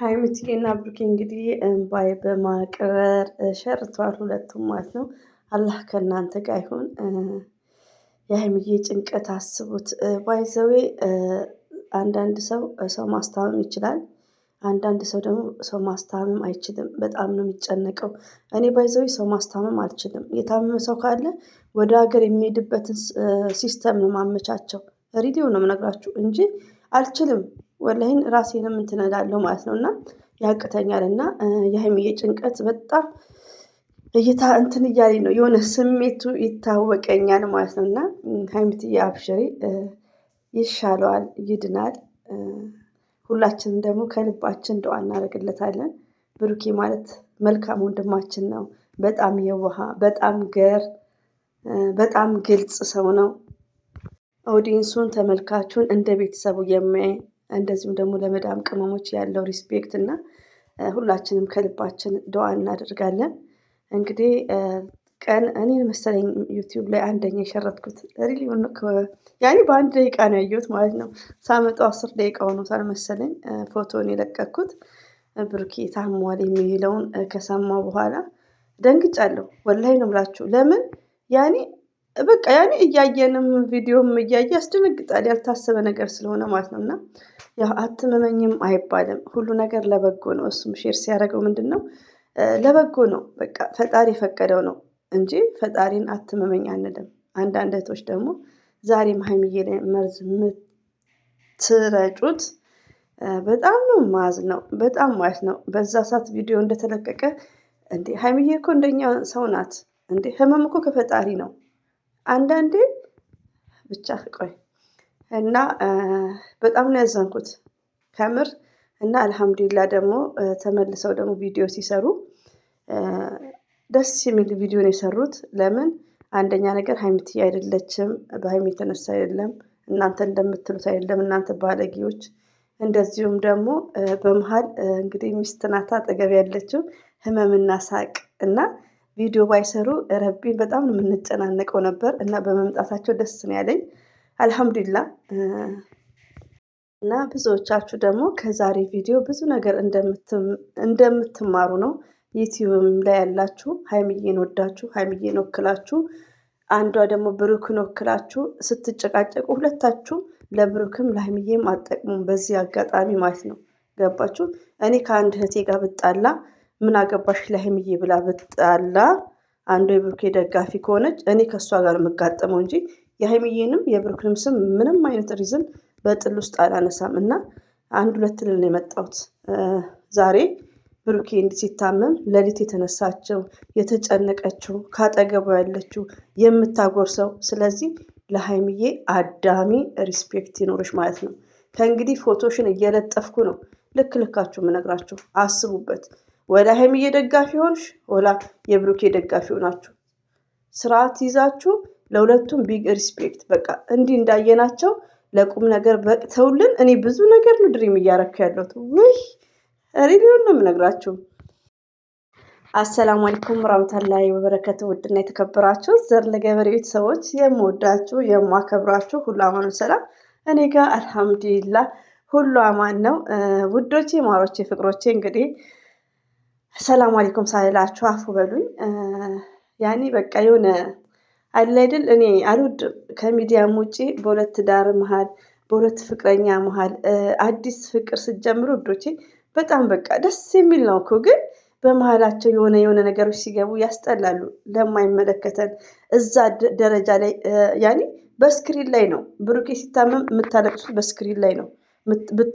ሀይሚዬና ብሩኬ እንግዲህ እምባይ በማቅረር ሸርተዋል ሁለቱም ማለት ነው። አላህ ከእናንተ ጋር ይሁን። የሀይሚዬ ጭንቀት አስቡት። ባይዘዌ አንዳንድ ሰው ሰው ማስታመም ይችላል። አንዳንድ ሰው ደግሞ ሰው ማስታመም አይችልም። በጣም ነው የሚጨነቀው። እኔ ባይዘዌ ሰው ማስታመም አልችልም። የታመመ ሰው ካለ ወደ ሀገር የሚሄድበትን ሲስተም ነው ማመቻቸው። ሪዲዮ ነው የምነግራችሁ እንጂ አልችልም። ወላሂን ራሴንም እንትን እላለሁ ማለት ነው። እና ያቅተኛል። እና የሀይሚዬ ጭንቀት በጣም እይታ እንትን እያለኝ ነው። የሆነ ስሜቱ ይታወቀኛል ማለት ነው። እና ሀይሚትዬ አብሽሪ፣ ይሻለዋል፣ ይድናል። ሁላችንም ደግሞ ከልባችን ዱዓ እናደርግለታለን። ብሩኬ ማለት መልካም ወንድማችን ነው። በጣም የዋህ፣ በጣም ገር፣ በጣም ግልጽ ሰው ነው። ኦዲንሱን ተመልካቹን እንደ ቤተሰቡ የሚያይ እንደዚሁም ደግሞ ለመዳም ቅመሞች ያለው ሪስፔክት እና ሁላችንም ከልባችን ዱዓ እናደርጋለን። እንግዲህ ቀን እኔን መሰለኝ ዩቲዩብ ላይ አንደኛ የሸረትኩት ሪሊ ያኔ በአንድ ደቂቃ ነው ያየሁት ማለት ነው። ሳመጣው 10 ደቂቃ ሆኖታል መሰለኝ ፎቶን የለቀኩት። ብሩኬ ታሟል የሚለውን ከሰማሁ በኋላ ደንግጫለሁ። ወላሂ ነው የምላችሁ። ለምን ያኔ በቃ ያኔ እያየንም ቪዲዮም እያየ ያስደነግጣል። ያልታሰበ ነገር ስለሆነ ማለት ነው። እና ያው አትመመኝም አይባልም። ሁሉ ነገር ለበጎ ነው። እሱም ሼር ሲያደርገው ምንድነው ለበጎ ነው። በቃ ፈጣሪ የፈቀደው ነው እንጂ ፈጣሪን አትመመኝ አንልም። አንዳንድ እህቶች ደግሞ ዛሬም ሀይሚዬ ላይ መርዝ የምትረጩት በጣም ነው ማዝነው። በጣም ማለት ነው። በዛ ሰዓት ቪዲዮ እንደተለቀቀ እንዴ ሀይሚዬ እኮ እንደኛ ሰው ናት እንዴ! ህመም እኮ ከፈጣሪ ነው። አንዳንዴ ብቻ ቆይ እና በጣም ነው ያዘንኩት ከምር። እና አልሐምዱሊላህ ደግሞ ተመልሰው ደግሞ ቪዲዮ ሲሰሩ ደስ የሚል ቪዲዮ ነው የሰሩት። ለምን አንደኛ ነገር ሀይሚትዬ አይደለችም፣ በሀይሚ የተነሳ አይደለም፣ እናንተ እንደምትሉት አይደለም፣ እናንተ ባለጌዎች። እንደዚሁም ደግሞ በመሃል እንግዲህ ሚስት ናት አጠገብ ያለችው። ህመምና ሳቅ እና ቪዲዮ ባይሰሩ ረቢን በጣም ነው የምንጨናነቀው ነበር። እና በመምጣታቸው ደስ ነው ያለኝ አልሐምዱሊላህ። እና ብዙዎቻችሁ ደግሞ ከዛሬ ቪዲዮ ብዙ ነገር እንደምትማሩ ነው። ዩቲዩብም ላይ ያላችሁ ሀይሚዬን ወዳችሁ ሀይሚዬን ወክላችሁ፣ አንዷ ደግሞ ብሩክን ወክላችሁ ስትጨቃጨቁ ሁለታችሁ ለብሩክም ለሀይሚዬም አጠቅሙም በዚህ አጋጣሚ ማለት ነው። ገባችሁ? እኔ ከአንድ እህቴ ጋር ብጣላ ምን አገባሽ ለሀይሚዬ ብላ ብጣላ አንዱ የብሩኬ ደጋፊ ከሆነች እኔ ከእሷ ጋር የምጋጠመው እንጂ የሀይሚዬንም የብሩክንም ስም ምንም አይነት ሪዝን በጥል ውስጥ አላነሳም። እና አንድ ሁለት ልል ነው የመጣሁት። ዛሬ ብሩኬ እንዲህ ሲታመም ሌሊት የተነሳችው የተጨነቀችው ካጠገቡ ያለችው የምታጎርሰው። ስለዚህ ለሀይሚዬ አዳሚ ሪስፔክት ይኖርሽ ማለት ነው። ከእንግዲህ ፎቶሽን እየለጠፍኩ ነው ልክ ልካችሁ የምነግራችሁ። አስቡበት። ወላ ሀይሚዬ ደጋፊ ሆንሽ ወላ የብሩኬ ደጋፊ ሆናችሁ ስርዓት ይዛችሁ ለሁለቱም ቢግ ሪስፔክት። በቃ እንዲህ እንዳየናቸው ለቁም ነገር በቅተውልን እኔ ብዙ ነገር ነው ድሪም እያረኩ ያለሁት። ውይ ሪቪውን ነው የምነግራችሁ። አሰላሙ አለይኩም ወራህመቱላሂ ወበረከቱ። ውድና የተከበራችሁ ዘር ለገበሬ ቤተሰቦች የምወዳችሁ የማከብራችሁ ሁሉ አማኑ ሰላም፣ እኔ ጋር አልሐምዱሊላህ ሁሉ አማን ነው። ውዶቼ ማሮቼ ፍቅሮቼ እንግዲህ ሰላም አለይኩም ሳልላችሁ አፉ በሉኝ። ያኔ በቃ የሆነ አለ አይደል፣ እኔ አልወድም ከሚዲያም ውጪ በሁለት ዳር መሃል በሁለት ፍቅረኛ መሃል አዲስ ፍቅር ስትጀምሩ ውዶቼ በጣም በቃ ደስ የሚል ነው እኮ። ግን በመሃላቸው የሆነ ነገሮች ሲገቡ ያስጠላሉ። ለማይመለከተን እዛ ደረጃ ላይ ያኔ በስክሪን ላይ ነው። ብሩኬ ሲታመም የምታለቅሱት በስክሪን ላይ ነው፣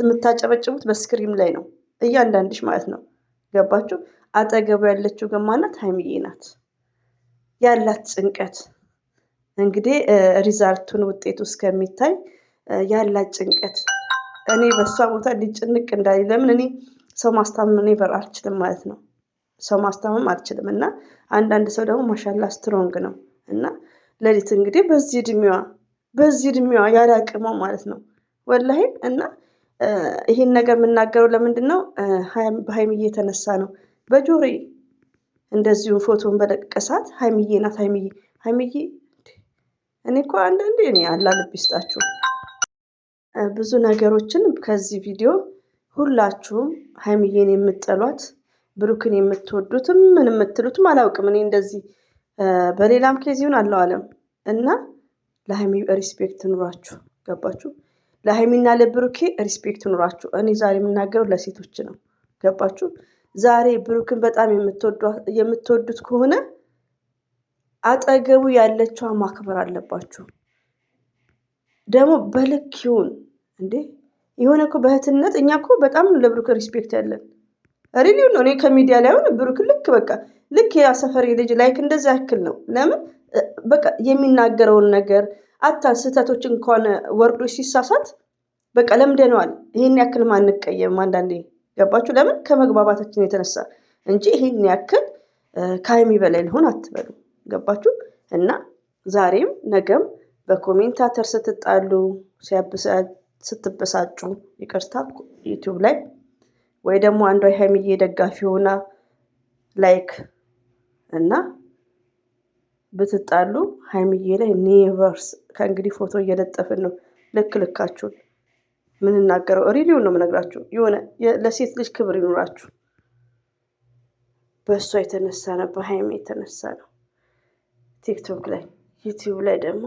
የምታጨበጭቡት በስክሪን ላይ ነው፣ እያንዳንድሽ ማለት ነው። ገባችሁ? አጠገቡ ያለችው ገማናት ሀይሚዬ ናት። ያላት ጭንቀት እንግዲህ ሪዛልቱን ውጤቱ እስከሚታይ ያላት ጭንቀት እኔ በሷ ቦታ ሊጭንቅ እንዳለ። ለምን እኔ ሰው ማስታመም ኔቨር አልችልም ማለት ነው። ሰው ማስታመም አልችልም። እና አንዳንድ ሰው ደግሞ ማሻላ ስትሮንግ ነው። እና ሌሊት እንግዲህ በዚህ እድሜዋ ያለ አቅሟ ማለት ነው ወላሂ። እና ይሄን ነገር የምናገረው ለምንድን ነው? በሀይሚዬ የተነሳ ነው። በጆሮዬ እንደዚሁ ፎቶን በለቀሳት ሀይሚዬ ናት። ሀይሚዬ እኔ እኮ አንዳንዴ እኔ አላህ ልብ ይስጣችሁ ብዙ ነገሮችን ከዚህ ቪዲዮ ሁላችሁም ሀይሚዬን የምትጠሏት ብሩክን የምትወዱትም ምን የምትሉትም አላውቅም። እኔ እንደዚህ በሌላም ኬዝ ይሁን አለው አለም እና ለሀይሚ ሪስፔክት ኑሯችሁ። ገባችሁ? ለሀይሚና ለብሩኬ ሪስፔክት ኑሯችሁ። እኔ ዛሬ የምናገረው ለሴቶች ነው። ገባችሁ? ዛሬ ብሩክን በጣም የምትወዱት ከሆነ አጠገቡ ያለችዋን ማክበር አለባችሁ። ደግሞ በልክ ይሁን እንዴ። የሆነ እኮ በእህትነት እኛ እኮ በጣም ለብሩክ ሪስፔክት ያለን ሪሊው ነው። እኔ ከሚዲያ ላይ አሁን ብሩክ ልክ በቃ ልክ ያ ሰፈሪ ልጅ ላይክ እንደዛ ያክል ነው። ለምን በቃ የሚናገረውን ነገር አታን ስህተቶች እንኳን ወርዶች ሲሳሳት በቃ ለምደነዋል። ይሄን ያክል ማንቀየም አንዳንዴ ገባችሁ? ለምን ከመግባባታችን የተነሳ እንጂ ይሄን ያክል ከሀይሚ በላይ ልሆን አትበሉ። ገባችሁ? እና ዛሬም ነገም በኮሜንታተር ስትጣሉ ስትበሳጩ ይቅርታ ዩቲዩብ ላይ ወይ ደግሞ አንዷ የሀይሚዬ ደጋፊ ሆና ላይክ እና ብትጣሉ ሀይሚዬ ላይ ኔቨርስ ከእንግዲህ ፎቶ እየለጠፍን ነው። ልካችሁን ምንናገረው ሪሊውን ነው የምነግራችሁ። የሆነ ለሴት ልጅ ክብር ይኑራችሁ። በእሷ የተነሳ ነው፣ በሀይሚ የተነሳ ነው። ቲክቶክ ላይ ዩቲዩብ ላይ ደግሞ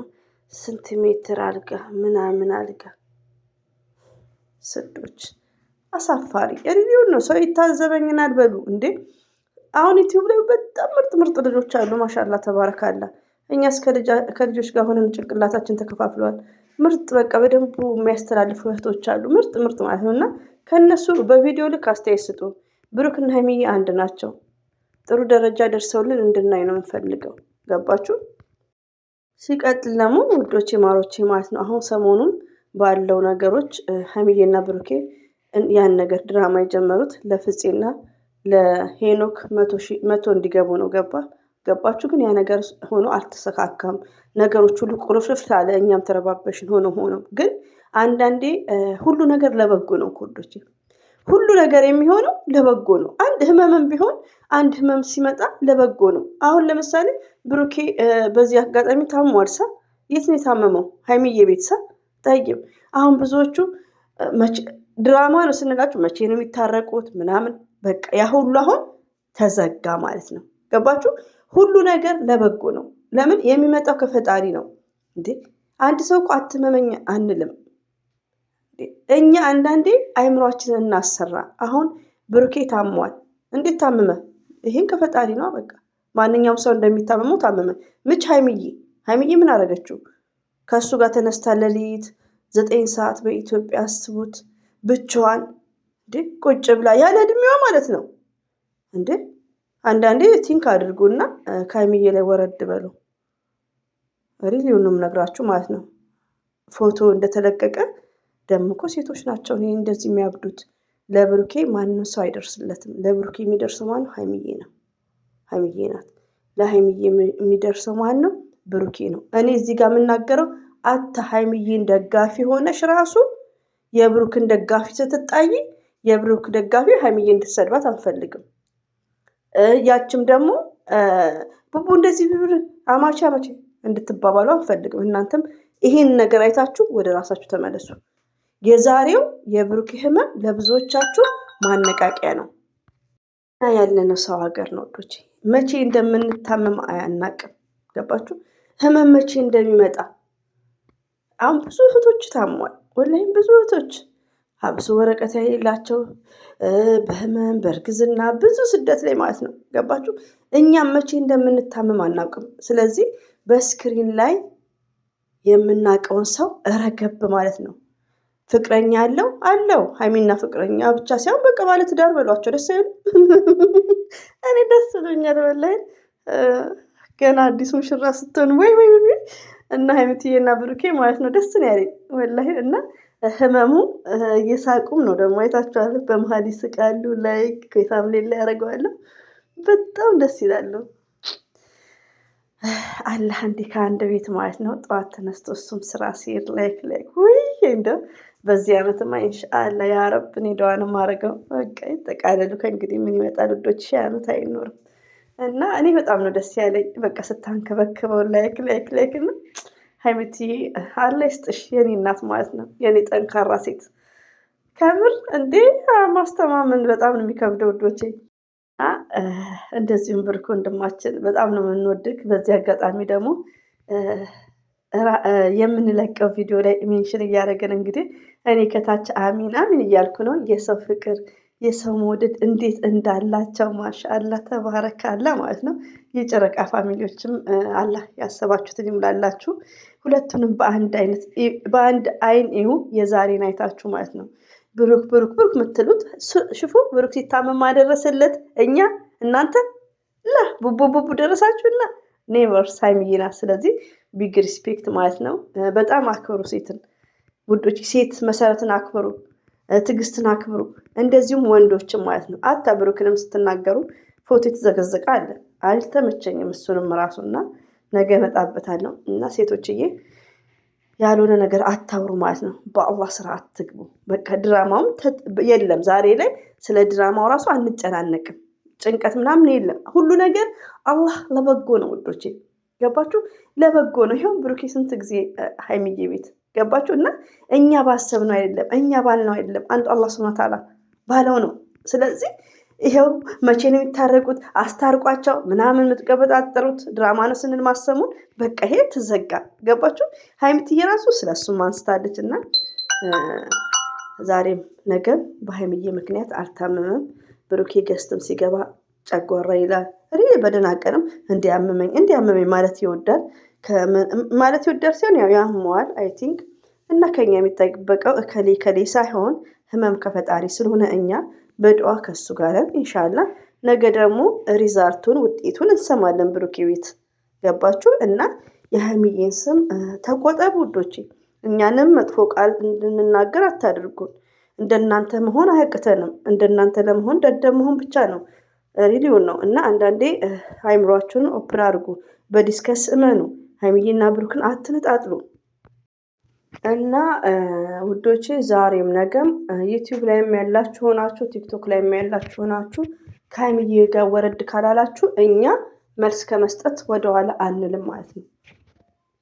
ስንት ሜትር አልጋ ምናምን አልጋ ስዶች አሳፋሪ ሪሊውን ነው። ሰው ይታዘበኝናል በሉ እንዴ። አሁን ዩቲዩብ ላይ በጣም ምርጥ ልጆች አሉ። ማሻላ ተባረካላ። እኛስ ከልጆች ጋር ሆነን ጭንቅላታችን ተከፋፍለዋል። ምርጥ በቃ በደንቡ የሚያስተላልፉ እህቶች አሉ። ምርጥ ማለት ነው። እና ከእነሱ በቪዲዮ ልክ አስተያየት ስጡ። ብሩክና ሀይሚዬ አንድ ናቸው። ጥሩ ደረጃ ደርሰውልን እንድናይ ነው የምንፈልገው። ገባችሁ? ሲቀጥል ደግሞ ውዶቼ ማሮቼ ማለት ነው አሁን ሰሞኑን ባለው ነገሮች ሀይሚዬና ብሩኬ ያን ነገር ድራማ የጀመሩት ለፍፄና ለሄኖክ 100 እንዲገቡ ነው። ገባችሁ? ግን ያ ነገር ሆኖ አልተሰካካም። ነገሮች ሁሉ ቁርፍርፍ አለ። እኛም ተረባበሽን። ሆኖ ግን አንዳንዴ ሁሉ ነገር ለበጎ ነው። ኮዶች ሁሉ ነገር የሚሆነው ለበጎ ነው። አንድ ህመምም ቢሆን አንድ ህመም ሲመጣ ለበጎ ነው። አሁን ለምሳሌ ብሩኬ በዚህ አጋጣሚ ታሟል። የት ነው የታመመው? ሀይሚዬ ቤተሰብ ጠይም። አሁን ብዙዎቹ ድራማ ነው ስንላችሁ መቼ ነው የሚታረቁት ምናምን በቃ ያ ሁሉ አሁን ተዘጋ ማለት ነው። ገባችሁ? ሁሉ ነገር ለበጎ ነው። ለምን የሚመጣው ከፈጣሪ ነው እንዴ። አንድ ሰው እኮ አትመመኝ አንልም። እኛ አንዳንዴ አይምሯችንን እናሰራ። አሁን ብሩኬ ታሟል። እንዴት ታመመ? ይሄን ከፈጣሪ ነው። በቃ ማንኛውም ሰው እንደሚታመመው ታመመ። ምች ሀይሚዬ ምን አደረገችው? ከእሱ ጋር ተነስታ ሌሊት 9 ሰዓት በኢትዮጵያ አስቡት ብቻዋን እንዴ ቁጭ ብላ ያለ እድሜዋ ማለት ነው እንዴ። አንዳንዴ ቲንክ አድርጉና ከሀይሚዬ ላይ ወረድ በሉ። ሪሊውን ነው የምነግራችሁ ማለት ነው። ፎቶ እንደተለቀቀ ደግሞ እኮ ሴቶች ናቸው ይሄ እንደዚህ የሚያብዱት። ለብሩኬ ማንም ሰው አይደርስለትም። ለብሩኬ የሚደርሰው ማን ነው? ሀይሚዬ ናት። ለሀይሚዬ የሚደርሰው ማን ነው? ብሩኬ ነው። እኔ እዚህ ጋር የምናገረው ሀይሚዬን ደጋፊ ሆነሽ ራሱ የብሩክን ደጋፊ ስትጣይ የብሩክ ደጋፊ ሀይሚዬ እንድትሰድባት አንፈልግም። ያችም ደግሞ ቡቡ እንደዚህ ብር አማቼ እንድትባባሉ አንፈልግም። እናንተም ይሄን ነገር አይታችሁ ወደ ራሳችሁ ተመለሱ። የዛሬው የብሩክ ህመም ለብዙዎቻችሁ ማነቃቂያ ነው። ያለነው ሰው ሀገር ነው ወዶቼ። መቼ እንደምንታመም አያናቅም። ገባችሁ? ህመም መቼ እንደሚመጣ አሁን ብዙ እህቶች ታሟል። ወላሂም ብዙ እህቶች አብሶ ወረቀት የሌላቸው በህመም በእርግዝና ብዙ ስደት ላይ ማለት ነው። ገባችሁ? እኛም መቼ እንደምንታመም አናውቅም። ስለዚህ በስክሪን ላይ የምናውቀውን ሰው ረገብ ማለት ነው። ፍቅረኛ አለው ሀይሚና ፍቅረኛ ብቻ ሳይሆን በቃ ማለት ትዳር በሏቸው። ደስ አይሉ? እኔ ደስ ብሎኛል ወላሂ። ገና አዲሱ ሙሽራ ስትሆን ወይ እና ሀይሚትዬና ብሩኬ ማለት ነው ደስ ነው ያለኝ ወላሂ። እና ህመሙ እየሳቁም ነው ደግሞ አይታችኋል። በመሀል ይስቃሉ። ላይክ ከታም ሌላ ያደርገዋለሁ። በጣም ደስ ይላሉ። አላህ እንዲህ ከአንድ ቤት ማለት ነው ጠዋት ተነስቶ እሱም ስራ ሲሄድ ላይክ ወይ እንደው በዚህ ዓመትማ ኢንሻአላ ያ ረብ እኔ ደዋ ነው የማደርገው። በቃ ይጠቃለሉ። ከእንግዲህ ምን ይመጣል ውዶች፣ 20 ዓመት አይኖርም። እና እኔ በጣም ነው ደስ ያለኝ። በቃ ስታንከበክበው ላይክ እና ሀይሚትዬ አላህ ይስጥሽ የኔ እናት ማለት ነው፣ የኔ ጠንካራ ሴት ከምር እንዴ ማስተማመን በጣም ነው የሚከብደው ውዶቼ። እንደዚሁም ብሩክ ወንድማችን በጣም ነው የምንወድግ። በዚህ አጋጣሚ ደግሞ የምንለቀው ቪዲዮ ላይ ሜንሽን እያደረገን እንግዲህ እኔ ከታች አሚን አሚን እያልኩ ነው። የሰው ፍቅር የሰው መውደድ እንዴት እንዳላቸው ማሻአላ ተባረካላ ማለት ነው። የጨረቃ ፋሚሊዎችም አላህ ያሰባችሁትን ይምላላችሁ። ሁለቱንም በአንድ አይን ይሁ የዛሬን አይታችሁ ማለት ነው። ብሩክ ብሩክ ብሩክ የምትሉት ሽፉ ብሩክ ሲታመም ማደረሰለት እኛ እናንተ ላ ቡቡ ቡቡ ደረሳችሁና ኔቨር ሳይምይና። ስለዚህ ቢግ ሪስፔክት ማለት ነው። በጣም አክብሩ ሴትን ውዶች፣ ሴት መሰረትን አክብሩ፣ ትዕግስትን አክብሩ። እንደዚሁም ወንዶችም ማለት ነው። አታ ብሩክንም ስትናገሩ ፎቶ የተዘገዘቀ አለ አልተመቸኝም። እሱንም ራሱና ነገ እመጣበታለሁ። እና ሴቶችዬ ያልሆነ ነገር አታውሩ ማለት ነው። በአላህ ስራ አትግቡ። በቃ ድራማውም የለም ዛሬ ላይ ስለ ድራማው ራሱ አንጨናነቅም። ጭንቀት ምናምን የለም። ሁሉ ነገር አላህ ለበጎ ነው ውዶቼ፣ ገባችሁ? ለበጎ ነው። ይኸው ብሩኬ ስንት ጊዜ ሀይሚዬ ቤት ገባችሁ? እና እኛ ባሰብነው አይደለም፣ እኛ ባልነው አይደለም፣ አንዱ አላህ ሱብሃነሁ ወተዓላ ባለው ነው። ስለዚህ ይኸው መቼ ነው የሚታረቁት? አስታርቋቸው ምናምን የምትቀበጣጠሩት ድራማ ነው ስንል ማሰሙን በቃ ይሄ ትዘጋ። ገባችሁ? ሀይሚትዬ ራሱ ስለሱም አንስታለች እና ዛሬም ነገም በሀይሚዬ ምክንያት አልታመመም። ብሩኬ ገስትም ሲገባ ጨጓራ ይላል። በደህና ቀንም እንዲያመመኝ ማለት ይወዳል ሲሆን ያው ያመዋል አይ ቲንክ። እና ከኛ የሚጠበቀው እከሌ ከሌ ሳይሆን ህመም ከፈጣሪ ስለሆነ እኛ በዱዓ ከሱ ጋር ኢንሻአላህ ነገ ደግሞ ሪዛልቱን ውጤቱን እንሰማለን ብሩኬ ቤት ገባችሁ? እና የሀይሚዬን ስም ተቆጠቡ ውዶቼ። እኛንም መጥፎ ቃል እንድንናገር አታድርጉን። እንደናንተ መሆን አያቅተንም። እንደናንተ ለመሆን ደደብ መሆን ብቻ ነው ሪሊውን ነው። እና አንዳንዴ አይምሯችሁን ኦፕን አድርጉ፣ በዲስከስ እመኑ። ሀይሚዬና ብሩክን አትነጣጥሉ። እና ውዶቼ ዛሬም ነገም ዩቲዩብ ላይም ያላችሁ ሆናችሁ ቲክቶክ ላይም ያላችሁ ሆናችሁ ከሀይሚዬ ጋር ወረድ ካላላችሁ እኛ መልስ ከመስጠት ወደኋላ አንልም ማለት ነው።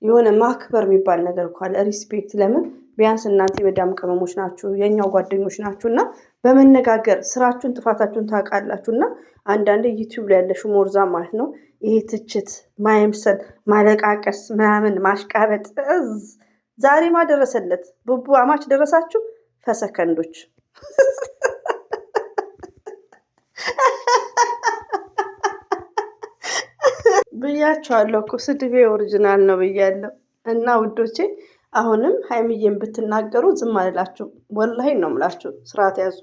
የሆነ ማክበር የሚባል ነገር እኮ አለ፣ ሪስፔክት። ለምን ቢያንስ እናንተ የመዳም ቅመሞች ናችሁ፣ የኛው ጓደኞች ናችሁ እና በመነጋገር ስራችሁን ጥፋታችሁን ታውቃላችሁ። እና አንዳንዴ ዩቲዩብ ላይ ያለሽው ሞርዛ ማለት ነው ይሄ ትችት፣ ማየምሰል፣ ማለቃቀስ ምናምን ማሽቃበጥ። ዛሬ ማደረሰለት ቡቡ አማች ደረሳችሁ ፈሰከንዶች ብያቸዋለሁ እኮ ስድቤ ኦሪጂናል ነው ብያለሁ። እና ውዶቼ አሁንም ሀይሚዬን ብትናገሩ ዝም አልላችሁ። ወላሂ ነው የምላችሁ። ስርዓት ያዙ።